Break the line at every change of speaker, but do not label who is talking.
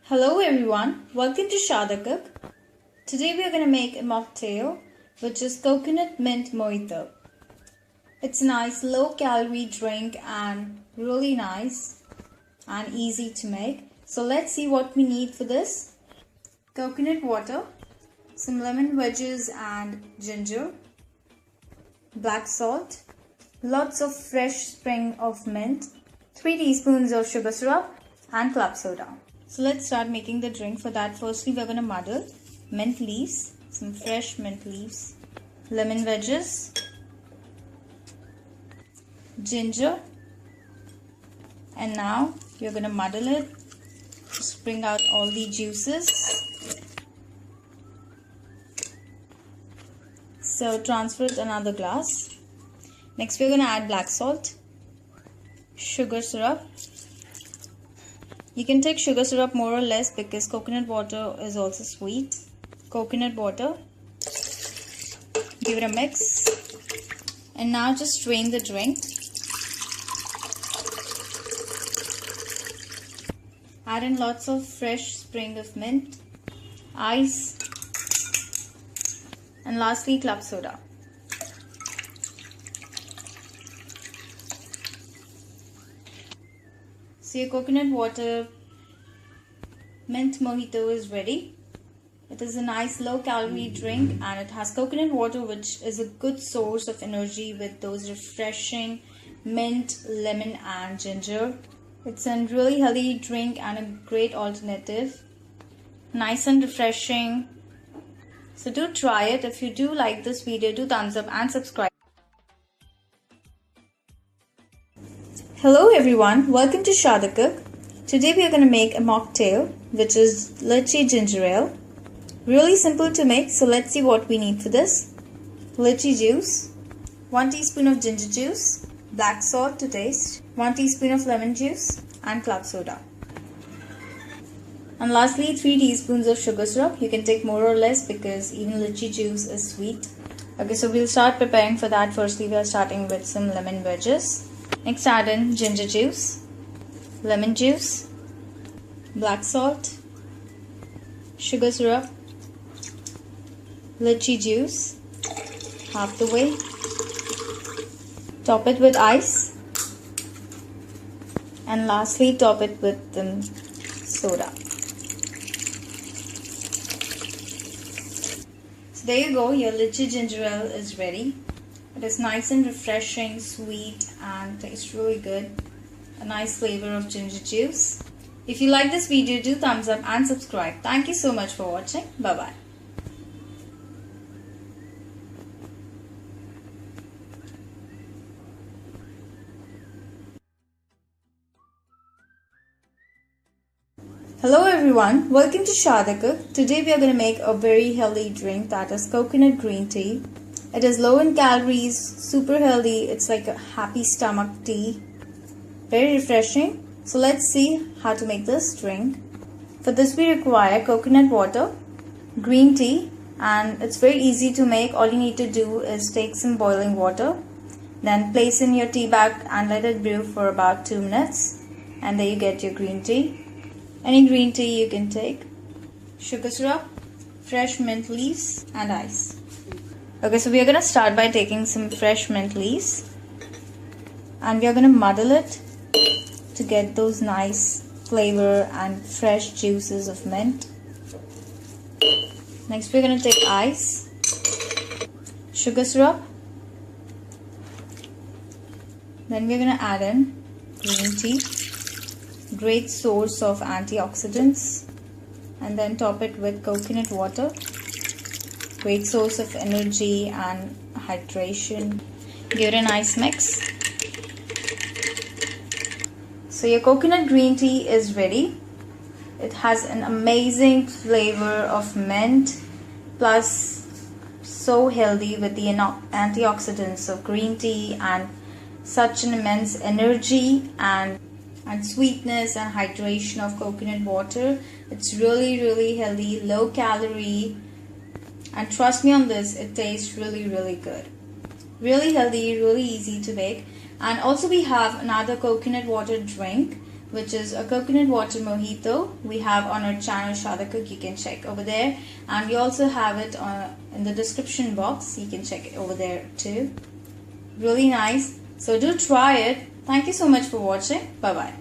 Hello everyone, welcome to Shada Cook. Today we are going to make a mocktail which is coconut mint mojito. It's a nice low calorie drink and really nice and easy to make. So let's see what we need for this. Coconut water, some lemon wedges and ginger, black salt, lots of fresh spring of mint, 3 teaspoons of sugar syrup and club soda. So let's start making the drink. For that, firstly we're going to muddle mint leaves, some fresh mint leaves, lemon wedges, ginger, and now you're going to muddle it. Just bring out all the juices. So transfer it another glass. Next we're going to add black salt, sugar syrup. You can take sugar syrup more or less because coconut water is also sweet. Coconut water. Give it a mix. And now just strain the drink. Add in lots of fresh spring of mint, ice, and lastly club soda. So your coconut water mint mojito is ready. It is a nice low calorie drink and it has coconut water, which is a good source of energy with those refreshing mint, lemon and ginger. It's a really healthy drink and a great alternative. Nice and refreshing. So do try it. If you do like this video, do thumbs up and subscribe. Hello everyone, welcome to Shada Cook. Today we are going to make a mocktail which is Lychee ginger ale. Really simple to make, so let's see what we need for this. Lychee juice, 1 teaspoon of ginger juice, black salt to taste, 1 teaspoon of lemon juice and club soda. And lastly 3 teaspoons of sugar syrup. You can take more or less because even lychee juice is sweet. Okay, so we'll start preparing for that. Firstly we are starting with some lemon wedges. Next add in ginger juice, lemon juice, black salt, sugar syrup, lychee juice, half the way. Top it with ice and lastly top it with soda. So there you go, your lychee ginger ale is ready. It is nice and refreshing, sweet and tastes really good. A nice flavor of ginger juice. If you like this video, do thumbs up and subscribe. Thank you so much for watching. Bye bye. Hello everyone, welcome to Shada Cook. Today we are going to make a very healthy drink, that is coconut green tea. It is low in calories, super healthy. It's like a happy stomach tea. Very refreshing. So let's see how to make this drink. For this we require coconut water, green tea, and it's very easy to make. All you need to do is take some boiling water, then place in your tea bag and let it brew for about 2 minutes. And there you get your green tea. Any green tea you can take. Sugar syrup, fresh mint leaves and ice. Okay, so we are going to start by taking some fresh mint leaves and we are going to muddle it to get those nice flavor and fresh juices of mint. Next we're going to take ice, sugar syrup, then we're going to add in green tea, great source of antioxidants, and then top it with coconut water. Great source of energy and hydration. Give it a nice mix. So your coconut green tea is ready. It has an amazing flavor of mint, plus so healthy with the antioxidants of green tea and such an immense energy and sweetness and hydration of coconut water. It's really healthy, low calorie. And trust me on this, it tastes really good. Really healthy, really easy to make. And also we have another coconut water drink which is a coconut water mojito. We have on our channel Shada Cook. You can check over there, and we also have it in the description box. You can check it over there too. Really nice. So do try it. Thank you so much for watching. Bye bye.